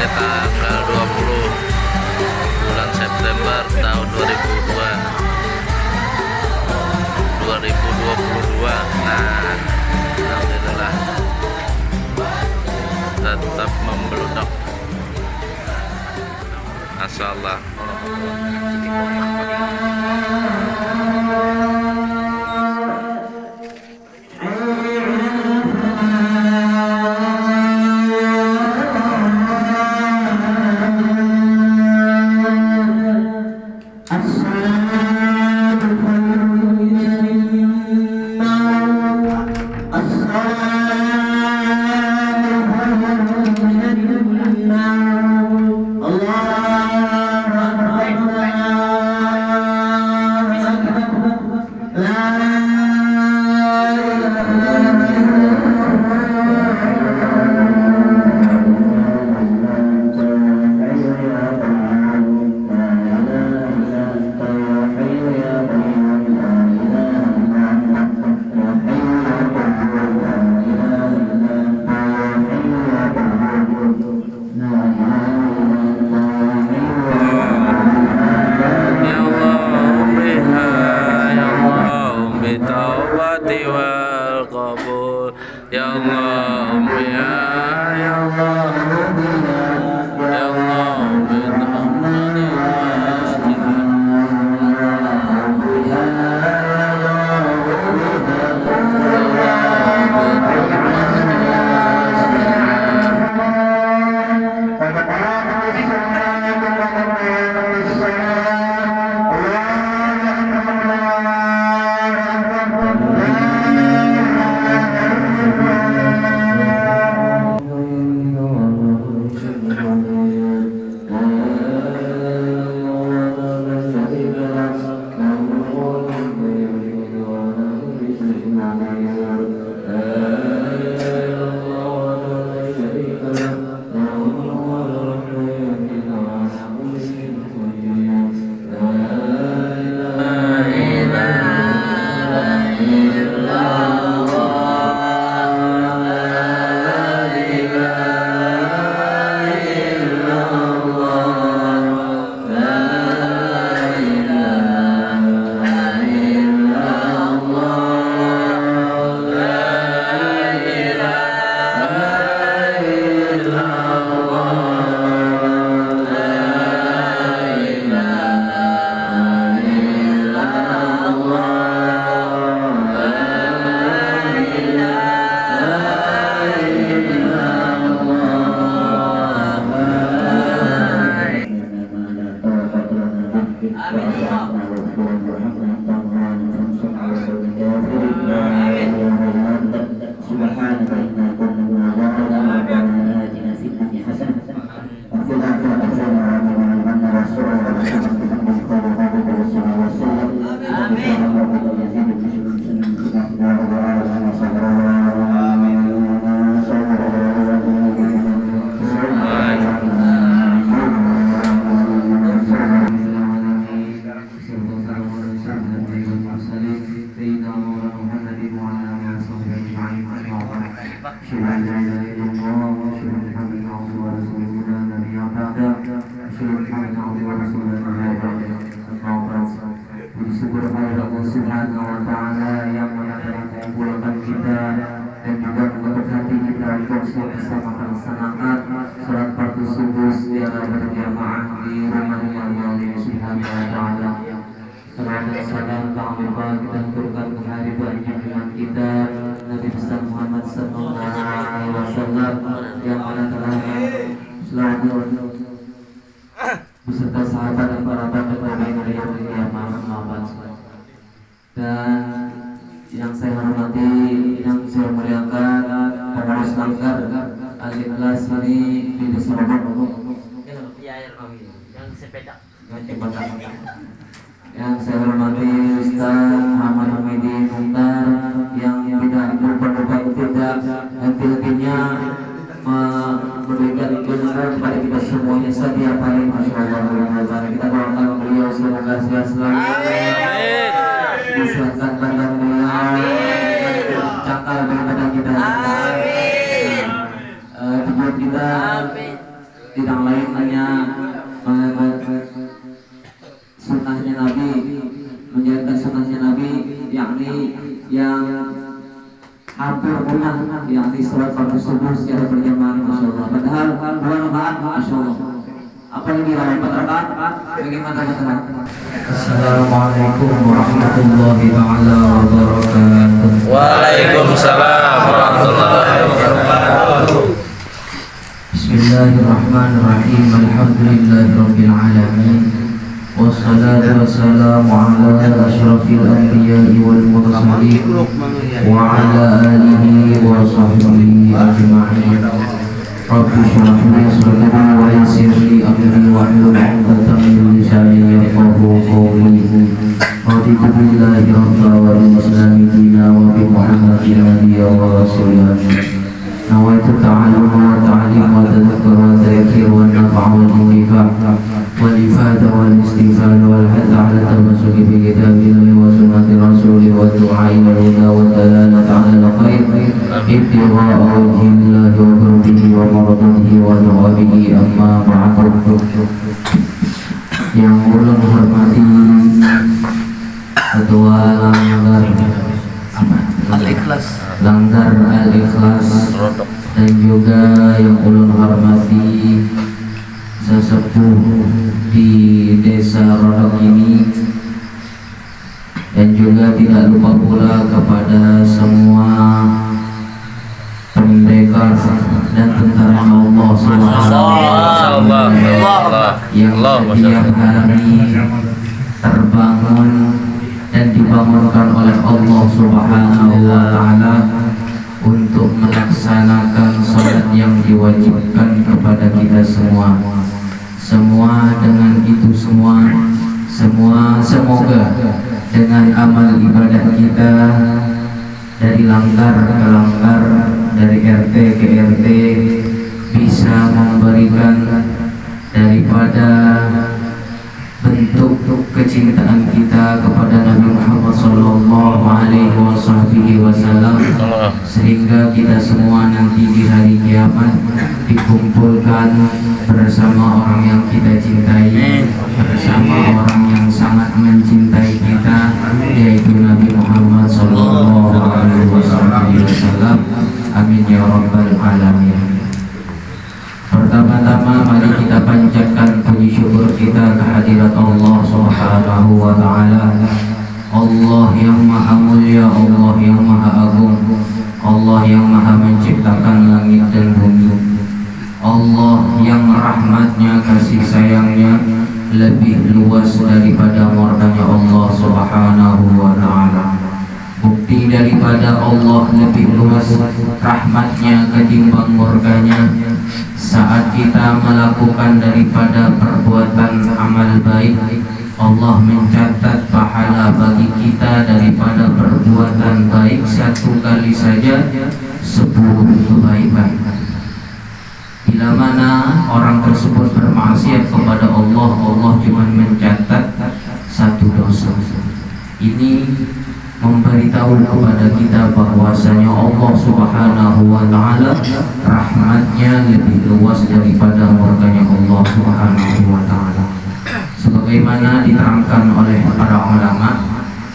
tepatnya tanggal 20 bulan September tahun 2022. Nah, alhamdulillah tetap membludak. Masyaallah. Ya Allah, ya Allah, ya Subhanahu wa ta'ala yang mana telah mengumpulkan kita dan juga membentuk hati kita untuk bersama melaksanakan sholat fardu subuh secara berjamaah di rumah-rumah Allah Subhanahu wa ta'ala. Salam dan salam tak lupa kita turunkan ke hari junjungan kita Nabi besar Muhammad sallallahu alaihi wasallam yang mana telah selalu beserta sahabat dan para tabi'in yang kiamat. Dan yang saya hormati, yang saya muliakan pengurus langgar Al-Ikhlas ini di Desa Robok. Yang saya hormati Ustaz Muhammad Hamidi Mukhtar yang tidak lupa tidak hati-hatinya memberikan ilmu kepada kita semuanya setiap hari. Masya Allah, kita doakan beliau semoga sehat selalu. Diselamatkan badan beliau, cakal daripada kita, tujuan kita tidak lain hanya sunnahnya Nabi, menjaga sunnahnya Nabi, yakni yang hampir punah, yakni sholat fardu subuh secara berjamaah, masya Allah. Padahal 2 rakaat, masya Allah. Apa yang dilakukan 4 rakaat? Bagaimana teman-teman? Assalamualaikum warahmatullahi taala wabarakatuh. Waalaikumsalam warahmatullahi wabarakatuh. Bismillahirrahmanirrahim. Alhamdulillahirabbil alamin. Wassalatu wassalamu ala asyrafil anbiya'i wal mursalin wa ala alihi wa sahbihi ajma'in. Rabbi shrah li sadri wa yassir li amri wahlul 'uqdatam min lisani yafqahu qawli. Raditu billahi rabban wa bil islami dinan wa bi Muhammadin nabiyyan wa rasulan. Nawaitu ta'allum wa ta'lim wa tadhakkur wa tadhkir wa nafa' wa intifah wal ifada wal istifad wal hatta ala tamassuki bi kitabillahi wa sunnati rasulih wa du'a ila huda wa dalalata ala khair ibtigha'a wajhillahi wa qurbihi wa maradatihi wa thawabihi amma ba'du. Yang ulun hormati Ketua Langgar Al-Ikhlas dan juga yang ulun hormati sesepuh di desa Rodok ini, dan juga tidak lupa pula kepada semua pendekar dan tentara Allah Subhanahu wa taala yang setiap hari terbangun dan dibangunkan oleh Allah Subhanahu wa taala untuk melaksanakan salat yang diwajibkan kepada kita semua. Dengan itu semoga dengan amal ibadah kita dari langgar ke langgar, dari RT ke RT, bisa memberikan daripada bentuk kecintaan kita kepada Nabi Muhammad sallallahu alaihi wasallam, sehingga kita semua nanti di hari kiamat dikumpulkan bersama orang yang kita cintai, bersama orang yang sangat mencintai kita, yaitu Nabi Muhammad sallallahu alaihi wasallam. Amin ya rabbal alamin. Pertama-tama mari kita panjatkan puji syukur kita kehadirat Allah Subhanahu wa taala. Allah yang maha mulia, Allah yang maha agung, Allah yang maha menciptakan langit dan bumi, Allah yang rahmatnya, kasih sayangnya lebih luas daripada murkanya Allah Subhanahu wa taala. Bukti daripada Allah lebih luas rahmatnya ketimbang murkanya, saat kita melakukan daripada perbuatan amal baik, Allah mencatat pahala bagi kita daripada perbuatan baik 1 kali saja 10 kebaikan. Bila mana orang tersebut bermaksiat kepada Allah, Allah cuma mencatat 1 dosa. Ini memberitahu kepada kita bahwasanya Allah Subhanahu wa taala rahmatnya lebih luas daripada murkanya Allah Subhanahu wa taala. Sebagaimana diterangkan oleh para ulama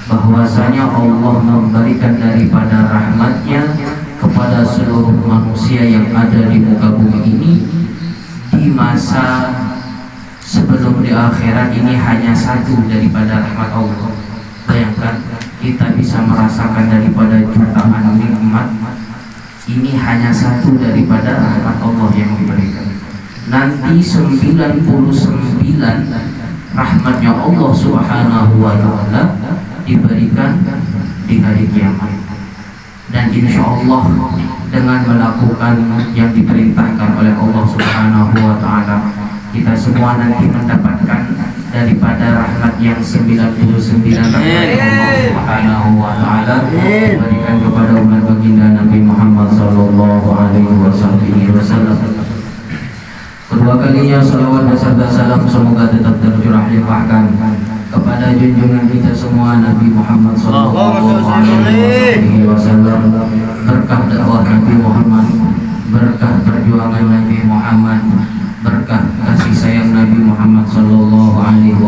bahwasanya Allah memberikan daripada rahmatnya kepada seluruh manusia yang ada di muka bumi ini di masa sebelum di akhirat ini hanya 1 daripada rahmat Allah. Bayangkan, kita bisa merasakan daripada jutaan nikmat, ini hanya 1 daripada rahmat Allah yang diberikan. Nanti 99 rahmatnya Allah Subhanahu wa taala diberikan di hari kiamat. Dan insya Allah dengan melakukan yang diperintahkan oleh Allah Subhanahu wa taala, kita semua nanti mendapatkan daripada rahmat yang 99 Allah Subhanahu wa taala diberikan kepada umat baginda Nabi Muhammad sallallahu alaihi wasallam. Kedua kalinya salawat beserta salam semoga tetap tercurah limpahkan kepada junjungan kita semua Nabi Muhammad sallallahu alaihi wasallam. Berkah dakwah Nabi Muhammad, berkah perjuangan Nabi Muhammad, berkah Nabi Muhammad sallallahu alaihi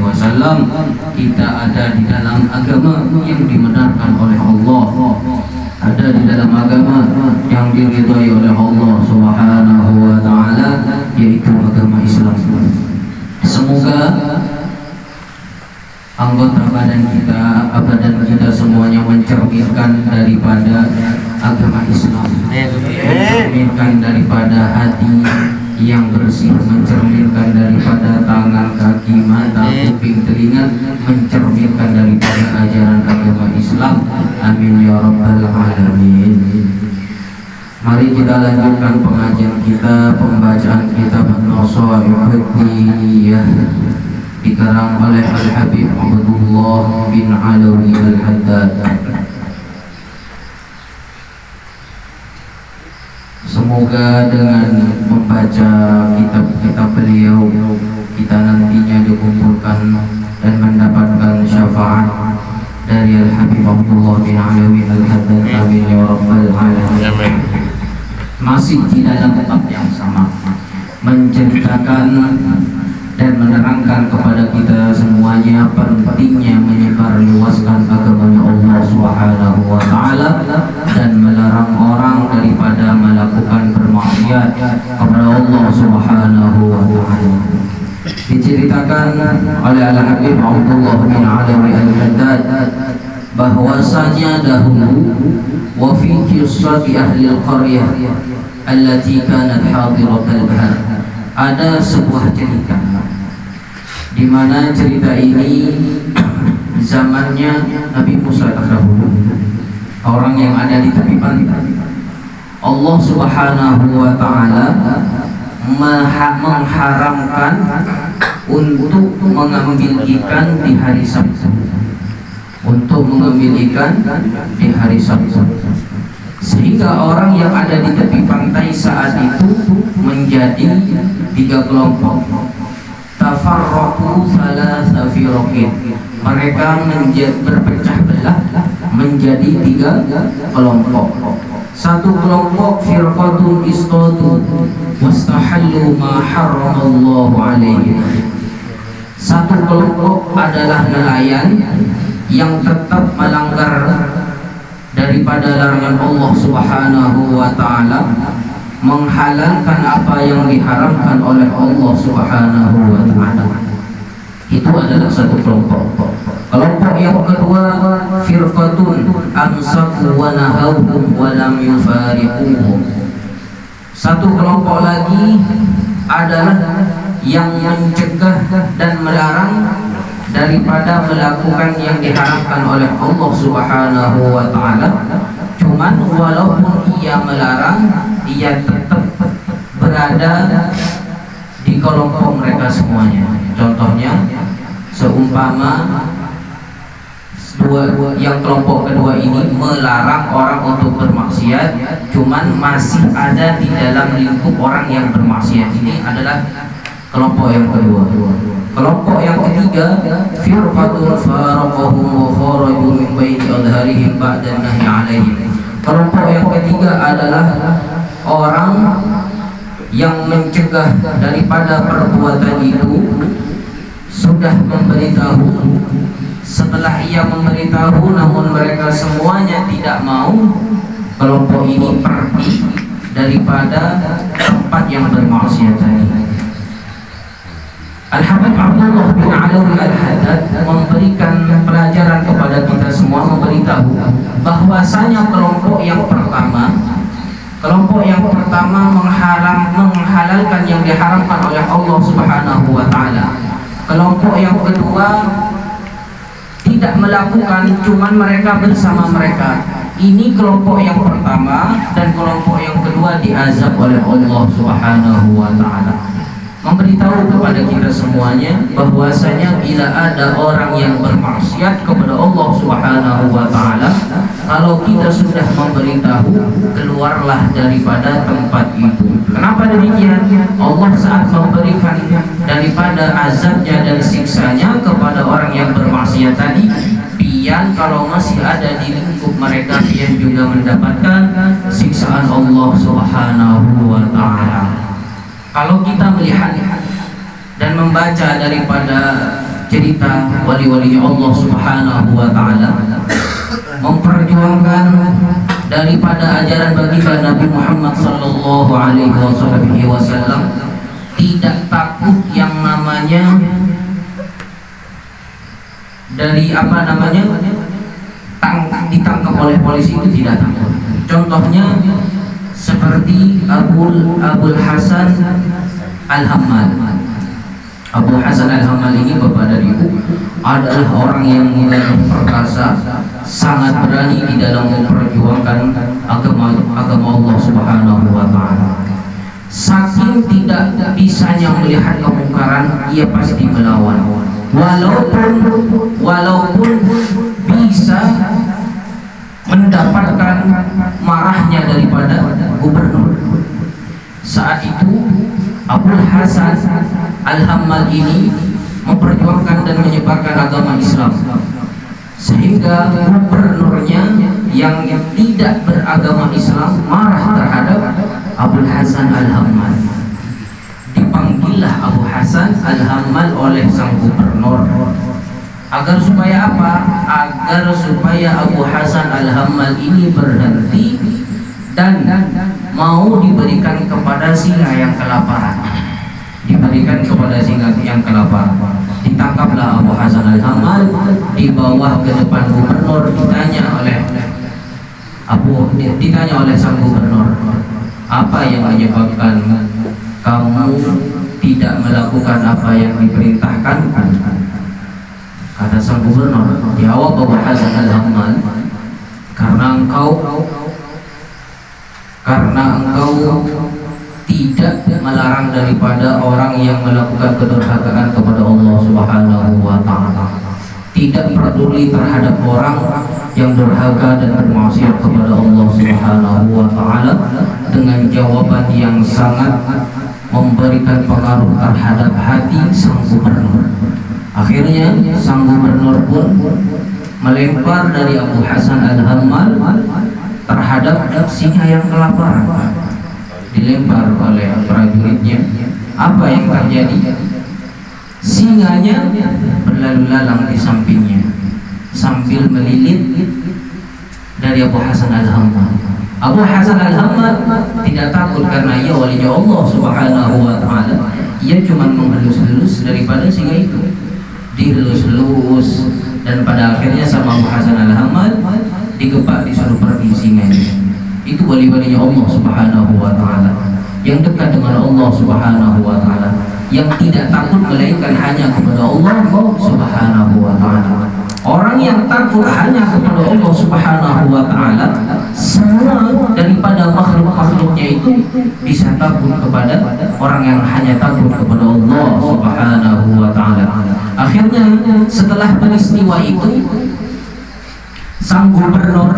wasallam, kita ada di dalam agama yang dibenarkan oleh Allah, ada di dalam agama yang diridhai oleh Allah Subhanahu wa taala, yaitu agama Islam. Semoga anggota badan kita semuanya mencerminkan daripada agama Islam, mencerminkan daripada hati yang bersih, mencerminkan daripada tangan, kaki, mata, kuping, telinga, mencerminkan daripada ajaran agama Islam. Amin ya rabbal alamin. Mari kita lanjutkan pengajian kita, pembacaan kitab An-Nasaihud Diniyah dikarang oleh Al-Habib Abdullah bin Alawi Al-Haddad. Semoga dengan membaca kitab-kitab beliau, kita nantinya dikumpulkan dan mendapatkan syafaat dari Al-Habib Abdullah bin Alawi Al-Haddad. Amin ya rabbal alamin. Masih di dalam kitab yang sama, menceritakan dan menerangkan kepada kita semuanya pentingnya menyebarluaskan agamanya Allah Subhanahu wa taala dan melarang orang daripada melakukan bermaksiat kepada Allah Subhanahu wa taala. Diceritakan oleh Al-Habib Abdullah bin Alawi Al-Haddad bahwasanya dahulu wa fi qissati ahli al-qaryah allati kanat hadirat al-bahr, ada sebuah cerita di mana cerita ini zamannya Nabi Musa terdahulu, orang yang ada di tepi pantai. Allah Subhanahu wa taala mengharamkan untuk mengambil ikan di hari Sabtu, untuk mengambil ikan di hari Sabtu, sehingga orang yang ada di tepi pantai saat itu menjadi 3 kelompok. Tafarraqu thalatha firaqin, mereka berpecah belah menjadi 3 kelompok. Satu kelompok firqatun istadu wastahallu ma harramallahu alaihim. Satu kelompok adalah nelayan yang tetap melanggar daripada larangan Allah Subhanahu wa taala, menghalalkan apa yang diharamkan oleh Allah Subhanahu wa taala. Itu adalah satu kelompok. Kelompok yang kedua, firqatun amsaku wa nahawhum wa lam yufariquhum. Satu kelompok lagi adalah yang mencegah dan melarang daripada melakukan yang diharamkan oleh Allah Subhanahu wa taala. Cuman walaupun ia melarang, ia tetap berada di kelompok mereka semuanya. Contohnya, seumpama yang kelompok kedua ini melarang orang untuk bermaksiat, cuman masih ada di dalam lingkup orang yang bermaksiat. Ini adalah kelompok yang kedua. Kelompok yang ketiga, firqatun faraqahum wa kharaju min baini adharihim ba'da nahi 'alaihim. Kelompok yang ketiga adalah orang yang mencegah daripada perbuatan itu, sudah memberitahu, setelah ia memberitahu namun mereka semuanya tidak mau. Kelompok ini pergi daripada tempat yang bermaksiat tadi. Al-Habib Abdullah bin Alawi Al-Haddad memberikan pelajaran kepada kita semua, memberitahu bahwasanya kelompok yang pertama menghalalkan yang diharamkan oleh Allah Subhanahu wa taala. Kelompok yang kedua tidak melakukan, cuman mereka bersama mereka. Ini kelompok yang pertama, dan kelompok yang kedua diazab oleh Allah Subhanahu wa taala. Memberitahu kepada kita semuanya bahwasanya bila ada orang yang bermaksiat kepada Allah Subhanahu wa taala, kalau kita sudah memberitahu, keluarlah daripada tempat itu. Kenapa demikian? Allah saat memberikan daripada azabnya dan siksanya kepada orang yang bermaksiat tadi, pian kalau masih ada di lingkup mereka, pian juga mendapatkan siksaan Allah Subhanahu wa taala. Kalau kita melihat dan membaca daripada cerita wali-wali Allah Subhanahu wa taala, memperjuangkan daripada ajaran baginda Nabi Muhammad sallallahu alaihi wasallam, tidak takut yang namanya dari ditangkap oleh polisi, itu tidak takut. Contohnya seperti Abul Hasan Al-Hammal. Abu Hasan Al-Hammal ini bapak dari ibu adalah orang yang perkasa, sangat berani di dalam memperjuangkan agama Allah Subhanahu wa taala. Saking tidak bisanya melihat kemungkaran, ia pasti melawan. Walaupun bisa mendapatkan marahnya daripada gubernur. Saat itu Abul Hasan Al-Hammal ini memperjuangkan dan menyebarkan agama Islam, sehingga gubernurnya yang tidak beragama Islam marah terhadap Abul Hasan Al-Hammal. Dipanggillah Abu Hasan Al-Hammal oleh sang gubernur. Agar supaya apa? Agar supaya Abu Hasan Al-Hammal ini berhenti dan mau diberikan kepada singa yang kelaparan. Diberikan kepada singa yang kelaparan. Ditangkaplah Abu Hasan Al-Hammal, dibawa ke depan gubernur, ditanya oleh sang gubernur, apa yang menyebabkan kamu tidak melakukan apa yang diperintahkan? Kata sang gubernur, jawab Abu Hasan Al-Hammal, karena engkau tidak melarang daripada orang yang melakukan kedurhakaan kepada Allah Subhanahu wa taala. Tidak peduli terhadap orang yang durhaka dan bermaksiat kepada Allah Subhanahu wa taala, dengan jawaban yang sangat memberikan pengaruh terhadap hati sang gubernur. Akhirnya sang gubernur pun melempar dari Abu Hasan Al-Hammal terhadap singa yang kelaparan. Dilempar oleh prajuritnya. Apa yang terjadi? Singanya berlalu lalang di sampingnya sambil melilit dari Abu Hasan Al-Hammal. Abu Hasan Al-Hammal tidak takut karena ia walinya Allah Subhanahu wa taala. Ia cuma menghelus-helus daripada singa itu. Dihelus-helus, dan pada akhirnya sama Abu Hasan Al-Hammal digepak, disuruh pergi singanya. Itu wali-walinya Allah Subhanahu wa taala, yang dekat dengan Allah Subhanahu wa taala, yang tidak takut melainkan hanya kepada Allah Subhanahu wa taala. Orang yang takut hanya kepada Allah Subhanahu wa taala, semua daripada makhluk-makhluknya itu bisa takut kepada orang yang hanya takut kepada Allah Subhanahu wa taala. Akhirnya setelah peristiwa itu, sang gubernur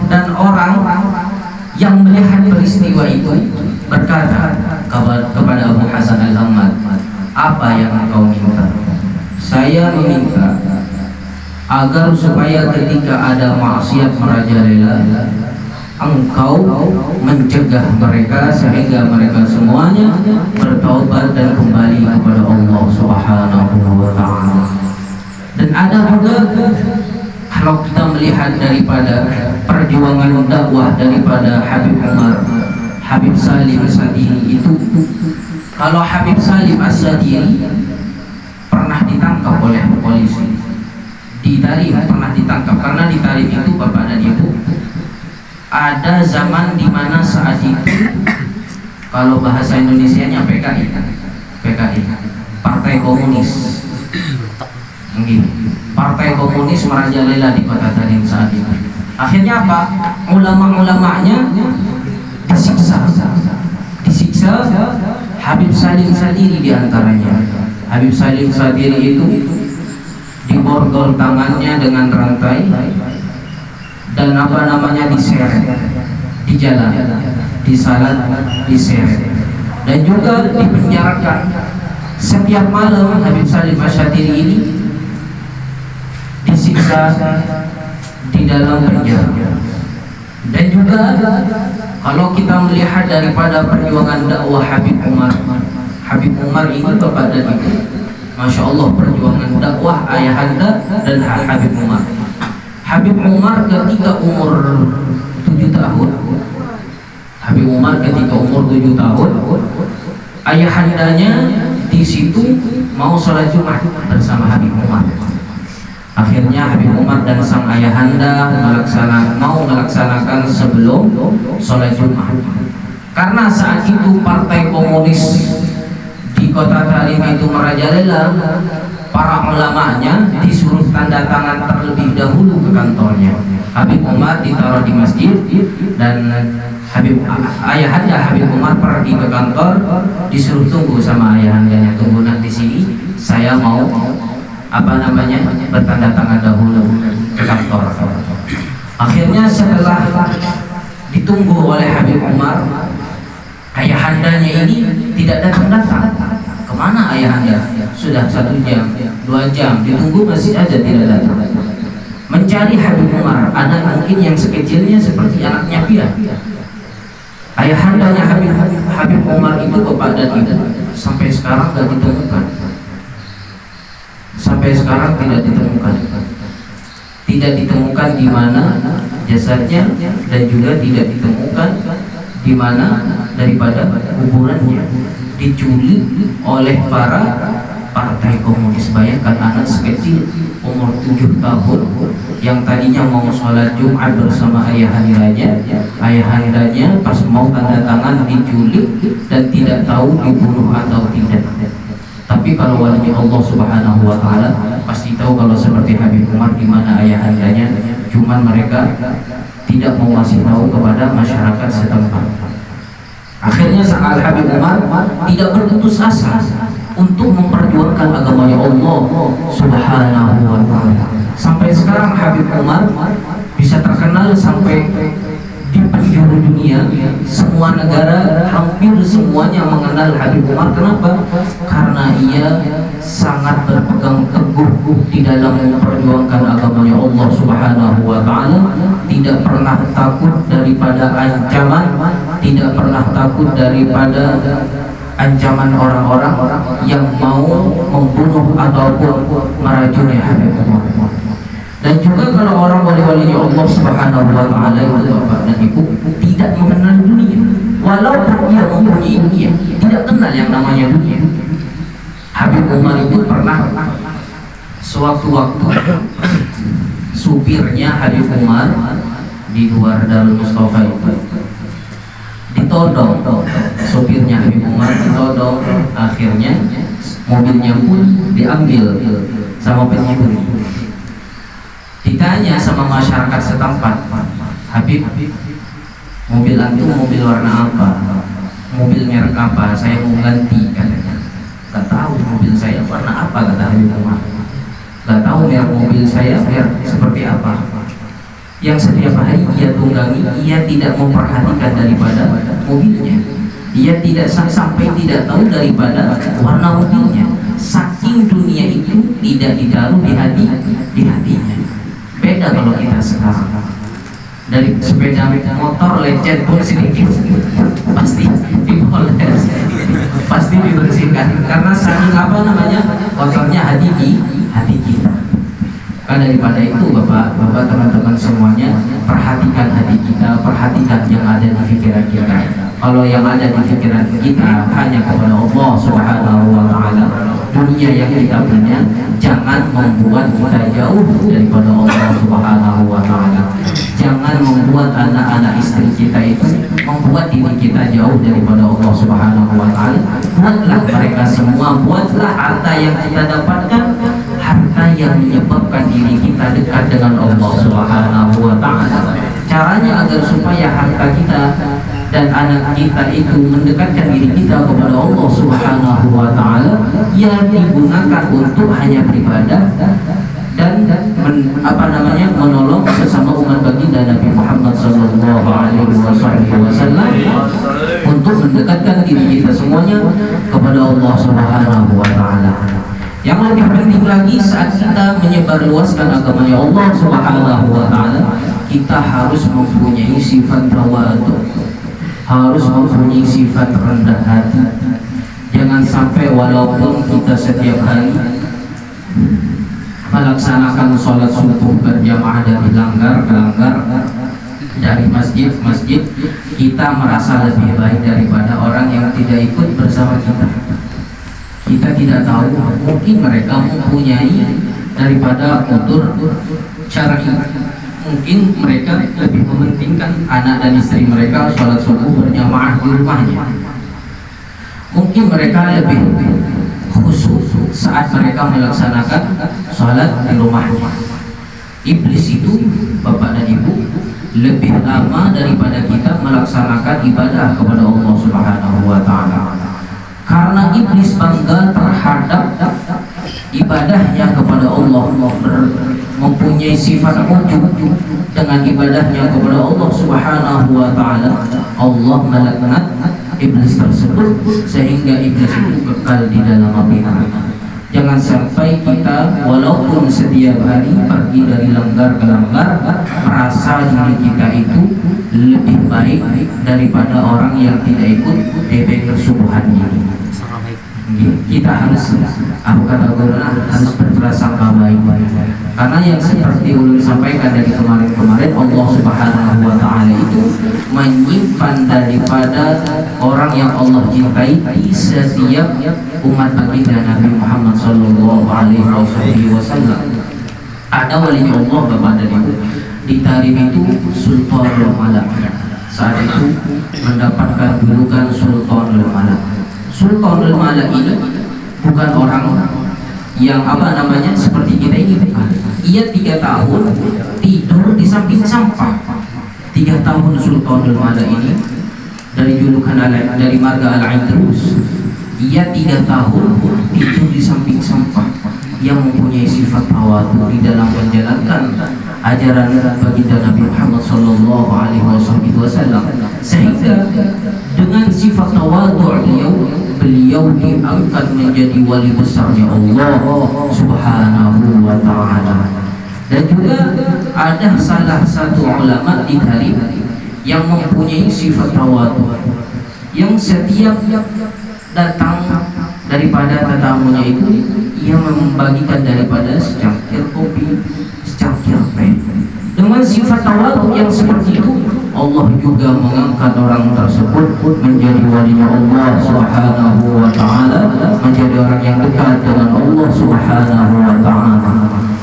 dan orang yang melihat peristiwa itu berkata kepada Abu Hasan Al-Hammal, apa yang engkau minta? Saya meminta agar supaya ketika ada maksiat merajalela, engkau mencegah mereka sehingga mereka semuanya bertaubat dan kembali kepada Allah Subhanahu wa taala. Dan ada juga, kalau kita melihat daripada perjuangan dakwah daripada Habib Salim As-Sadili itu, kalau Habib Salim As-Sadili pernah ditangkap oleh polisi, pernah ditangkap karena di Tarim itu bapak dan ibu ada zaman dimana saat itu, kalau bahasa Indonesianya PKI, Partai Komunis. Partai Komunis merajalela di kota Tarim saat itu. Akhirnya apa? Ulama-ulamanya disiksa. Habib Salim Sadiri diantaranya. Habib Salim Sadiri itu diborgol tangannya dengan rantai dan diseret di jalan, disalat, diseret, dan juga dipenjarakan. Setiap malam Habib Salim As-Sadili ini disiksa di dalam penjara. Dan juga kalau kita melihat daripada perjuangan dakwah Habib Umar ini bapak dan ibu, Masya Allah perjuangan dakwah ayahanda dan Habib Umar. Habib Umar ketika umur 7 tahun, Habib Umar ketika umur 7 tahun, ayahandanya di situ mau sholat Jumat bersama Habib Umar. Akhirnya Habib Umar dan sang ayahanda mau melaksanakan sebelum sholat Jumat. Karena saat itu Partai Komunis di kota Talim itu merajalela, para ulamanya disuruh tanda tangan terlebih dahulu ke kantornya. Habib Umar ditaruh di masjid dan ayahanda Habib Umar pergi ke kantor, disuruh tunggu sama ayahandanya, tunggu nanti sini saya mau bertanda tangan dahulu ke kantor. Akhirnya setelah ditunggu oleh Habib Umar, ayahandanya ini tidak datang. Kemana ayahanda? Sudah 1 jam, 2 jam ditunggu masih aja tidak datang. Mencari Habib Umar, ada mungkin yang sekecilnya seperti anaknya Pia. Ayahandanya Habib Umar itu bapak dan ibu sampai sekarang tidak ditemukan. Sampai sekarang tidak ditemukan. Tidak ditemukan di mana jasadnya dan juga tidak ditemukan di mana daripada kuburannya. Diculik oleh para Partai Komunis. Bayangkan anak sekecil umur 7 tahun yang tadinya mau sholat Jumat bersama ayahandanya pas mau tanda tangan diculik dan tidak tahu dibunuh atau tidak. Tapi kalau wali Allah Subhanahu wa taala pasti tahu kalau seperti Habib Umar di mana ayahandanya, cuman mereka tidak mau kasih tahu kepada masyarakat setempat. Akhirnya sang Habib Umar tidak berputus asa untuk memperjuangkan agamanya Allah Subhanahu wa taala. Sampai sekarang Habib Umar bisa terkenal sampai di penjuru dunia. Semua negara hampir semuanya mengenal Habib Umar. Kenapa? Karena ia sangat berpegang teguh di dalam memperjuangkan agamanya Allah Subhanahu wa taala, tidak pernah takut daripada ancaman, tidak pernah takut daripada ancaman orang-orang yang mau membunuh ataupun meracuni Habib Umar. Dan juga kalau orang wali-walinya Allah Subhanahu wa taala itu bapak dan ibu tidak mengenal dunia, walaupun ia mempunyai dunia, tidak kenal yang namanya dunia. Habib Umar itu pernah sewaktu-waktu supirnya Habib Umar di luar Darul Mustafa itu ditodong, supirnya Habib Umar ditodong, akhirnya mobilnya pun diambil sama pencuri. Ditanya sama masyarakat setempat, Habib, mobil antum mobil warna apa? Mobil merek apa? Saya mau ganti, katanya. Gak tahu mobil saya warna apa, kata Habib Umar. Gak tahu merek mobil saya merek seperti apa. Yang setiap hari ia tunggangi, ia tidak memperhatikan daripada mobilnya. Ia tidak sampai tidak tahu daripada warna mobilnya. Saking dunia itu tidak ditaruh di hatinya. Beda kalau kita sekarang, dari sepeda motor lecet pun sedikit pasti dipoles, pasti dibersihkan karena saking kotornya hati kita. Kan daripada itu bapak teman-teman semuanya, perhatikan hati kita, perhatikan yang ada di pikiran kita. Kalau yang ada di pikiran kita hanya kepada Allah Subhanahu wa taala, dunia yang kita punya jangan membuat kita jauh daripada Allah Subhanahu wa taala. Jangan membuat anak-anak istri kita itu membuat diri kita jauh daripada Allah Subhanahu wa taala. Buatlah mereka semua, buatlah harta yang kita dapatkan harta yang menyebabkan diri kita dekat dengan Allah Subhanahu wa taala. Caranya agar supaya harta kita dan anak kita itu mendekatkan diri kita kepada Allah Subhanahu wa taala, yang digunakan untuk hanya beribadah dan menolong sesama umat baginda Nabi Muhammad sallallahu alaihi wasallam, untuk mendekatkan diri kita semuanya kepada Allah Subhanahu wa taala. Yang lebih penting lagi, saat kita menyebarluaskan agamanya Allah Subhanahu wa taala, kita harus mempunyai sifat tawadhu, harus mempunyai sifat rendah hati. Jangan sampai walaupun kita setiap hari melaksanakan sholat subuh berjamaah dari langgar ke langgar, dari masjid ke masjid, kita merasa lebih baik daripada orang yang tidak ikut bersama kita. Kita tidak tahu, mungkin mereka mempunyai daripada utur syar'i, mungkin mereka lebih mementingkan anak dan istri mereka sholat subuh berjamaah di rumahnya. Mungkin mereka lebih khusyuk saat mereka melaksanakan sholat di rumah. Iblis itu, bapak dan ibu, lebih lama daripada kita melaksanakan ibadah kepada Allah Subhanahu wa Ta'ala. Karena iblis bangga terhadap ibadahnya kepada Allah, mempunyai sifat ujub dengan ibadahnya kepada Allah Subhanahu wa Ta'ala. Allah melaknat iblis tersebut sehingga iblis itu kekal di dalam api neraka. Jangan sampai kita walaupun setiap hari pergi dari langgar ke langgar merasa diri kita itu lebih baik daripada orang yang tidak ikut DP kesubuhan ini. Kita harus, aku kata guru, harus berprasangka baik-baik. Karena yang seperti ulun sampaikan dari kemarin-kemarin, Allah Subhanahu wa Ta'ala itu menyimpan daripada orang yang Allah cintai di setiap umat baginda Nabi Muhammad Sallallahu Alaihi Wasallam. Ada wali Allah bapak dan ibu di tarikh itu Sultanul Malak. Saat itu mendapatkan julukan Sultanul Malak. Sultanul Malak ini bukan orang yang apa namanya seperti kita ini. Ia 3 tahun tidur di samping sampah. 3 tahun Sultanul Malak ini dari julukan dari marga Al-Idrus. Ia 3 tahun tidur di samping sampah, yang mempunyai sifat tawadhu di dalam menjalankan ajaran baginda Nabi Muhammad Sallallahu Alaihi Wasallam, sehingga dengan sifat tawadhu beliau diangkat menjadi wali besarnya Allah Subhanahu wa Ta'ala. Dan juga ada salah satu ulama di tarikh yang mempunyai sifat tawadhu, yang setiap datang daripada tetamunya itu ia membagikan daripada secangkir kopi, secangkir teh. Dengan sifat tawadhu yang seperti itu, Allah juga mengangkat orang tersebut menjadi walinya Allah Subhanahu wa Ta'ala, menjadi orang yang dekat dengan Allah Subhanahu wa Ta'ala.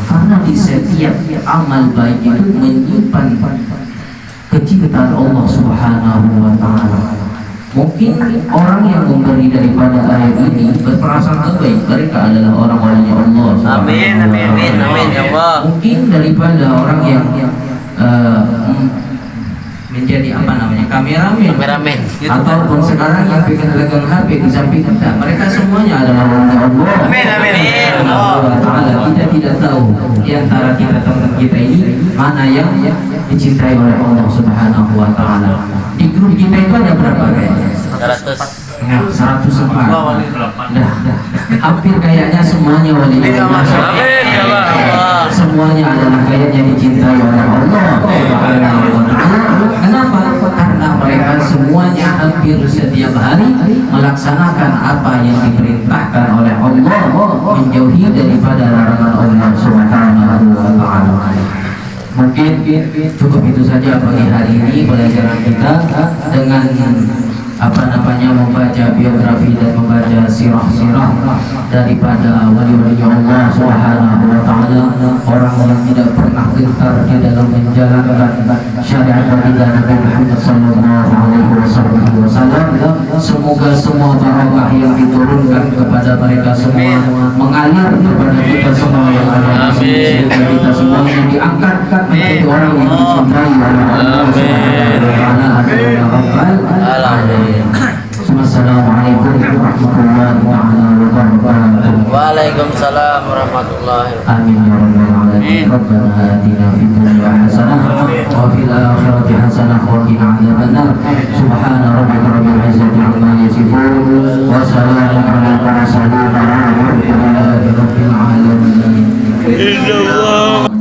Karena di setiap amal baik itu menyimpan kecintaan Allah Subhanahu wa Ta'ala. Mungkin orang yang memberi daripada ayat ini berprasangka baik, mereka adalah orang walinya Allah. Amin, amin, amin, amin, ya Allah. Mungkin daripada orang yang menjadi apa namanya kameramen, ataupun sekarang yang pegang HP di samping kita, mereka semuanya adalah walinya Allah. Amin, amin, amin. Kita tidak tahu di antara kita teman kita ini mana yang dicintai oleh Allah Subhanahu wa Ta'ala. Di grup kita itu ada berapa kayaknya? 100. Nah, 104. Nah, hampir kayaknya semuanya wali Allah. Amin, ya Allah. Semuanya adalah kayaknya dicintai oleh Allah Subhanahu wa Ta'ala. Kenapa? Karena mereka semuanya hampir setiap hari melaksanakan apa yang diperintahkan oleh Allah, menjauhi daripada larangan Allah Subhanahu wa Ta'ala. Mungkin cukup itu saja pagi hari ini pelajaran kita dengan apa namanya membaca biografi dan membaca sirah-sirah daripada wali-wali Allah Subhanahu wa Ta'ala, orang yang tidak pernah gentar di dalam menjalankan syariat baginda Nabi Muhammad Sallallahu Alaihi Wasallam. Semoga semua barakah yang diturunkan kepada mereka semua mengalir kepada kita semua yang ada di sini, sehingga kita semuanya diangkat menjadi orang yang dicintai oleh Allah Subhanahu wa Ta'ala. Assalamualaikum warahmatullahi wabarakatuh. Waalaikumsalam warahmatullahi wabarakatuh. Amin ya rabbal alamin. Rabbana atina fid dunya hasanah wa fil akhirati hasanah wa qina adzabannar. Subhana rabbika rabbil izzati amma yasifun wa salamun alal mursalin walhamdulillahi rabbil alamin. Insyaallah.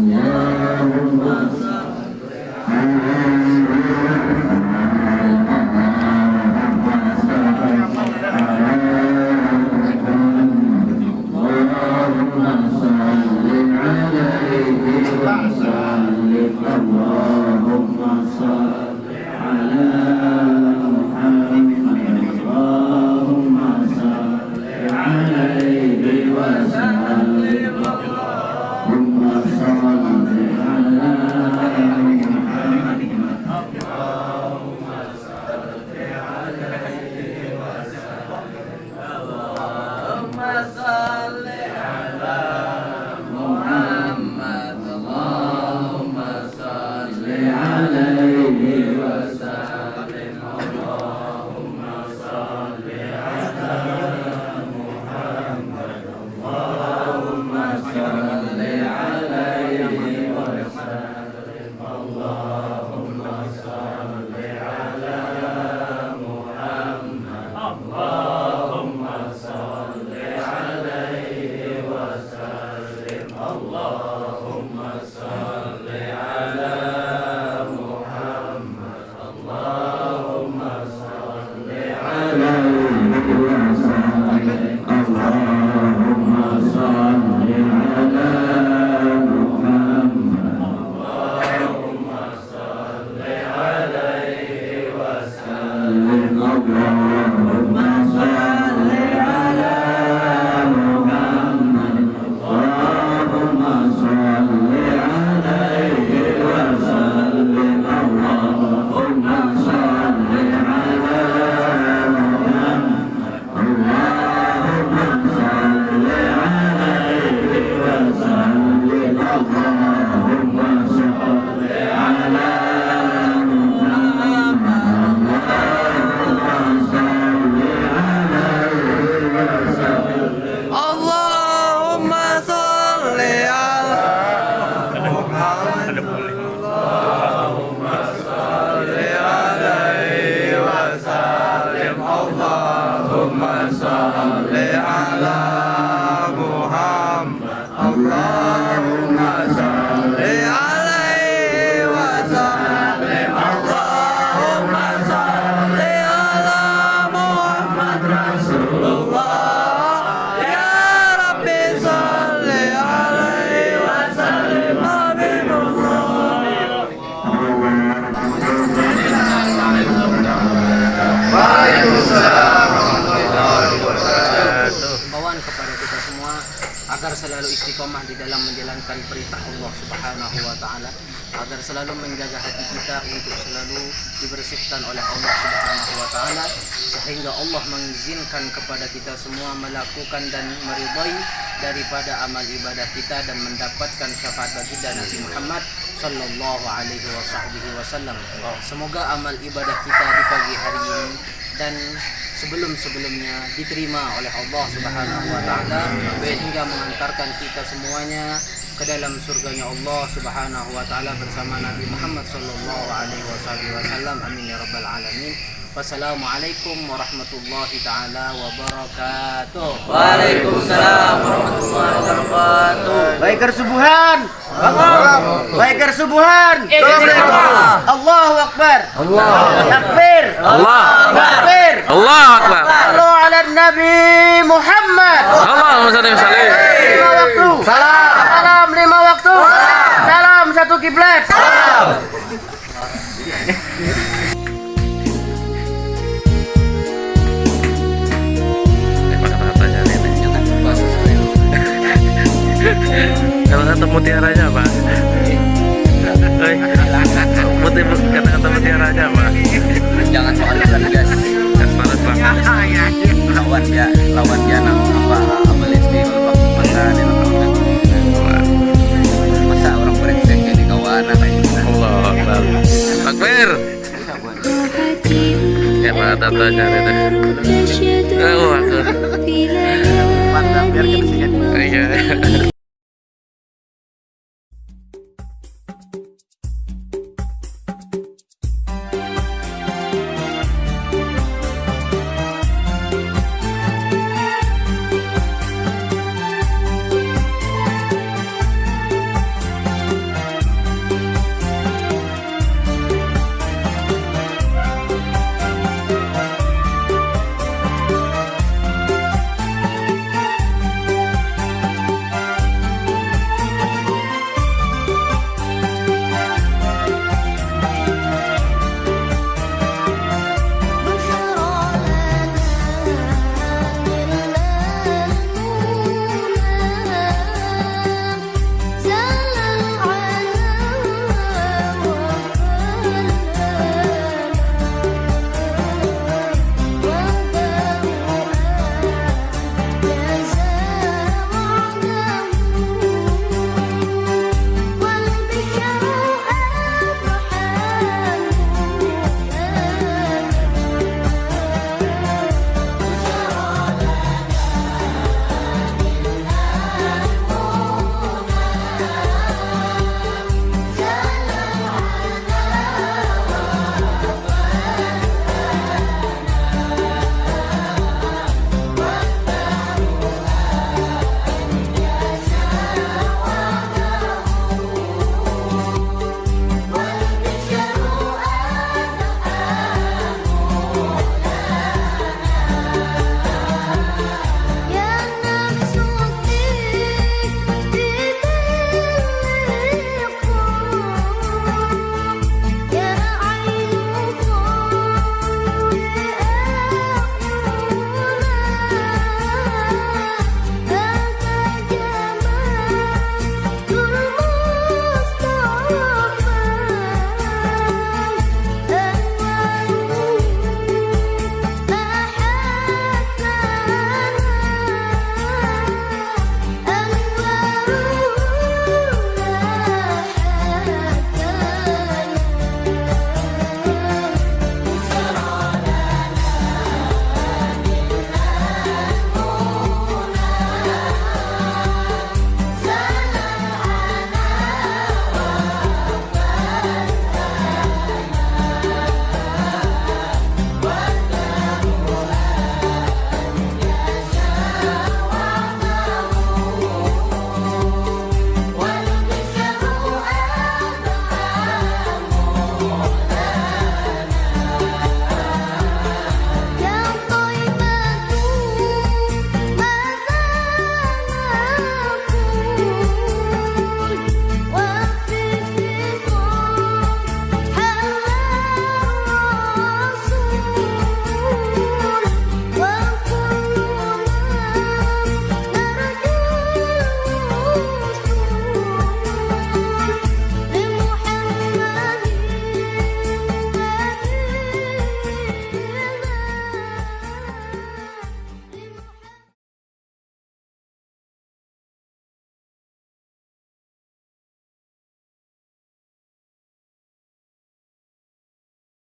Himbauan kepada kita semua agar selalu istiqomah di dalam menjalankan perintah Allah Subhanahu wa taala, agar selalu menjaga hati kita untuk selalu dibersihkan oleh Allah Subhanahu wa taala, sehingga Allah mengizinkan kepada kita semua melakukan dan meridai daripada amal ibadah kita dan mendapatkan syafaat baginda Nabi Muhammad sallallahu alaihi wasallam. Semoga amal ibadah kita di pagi hari ini dan sebelum-sebelumnya diterima oleh Allah Subhanahu wa taala sehingga mengantarkan kita semuanya ke dalam surganya Allah Subhanahu wa taala bersama Nabi Muhammad sallallahu alaihi wasallam. Amin ya rabbal alamin. Wassalamualaikum warahmatullahi taala wabarakatuh. Waalaikumsalam warahmatullahi wabarakatuh. Baikar subuhan. Bangun. Baikar subuhan. Allahu akbar. Takbir. Takbir. Allahu akbar. Sallu ala Nabi Muhammad. Allahumma shalli wa sallim. Lima waktu. Salam lima waktu. Salam satu kiblat. Kalau kata mutiaranya apa? Kata-kata mutiaranya apa? Jangan soal bulan gas, Gas panas bang. lawan dia apa lesbi kalau masa dia masa orang brengsek jadi kawanan aja. Allah Akbar. Takbir. Ya mana tatanya itu? Oh, aku. Mantap biar kita Iya.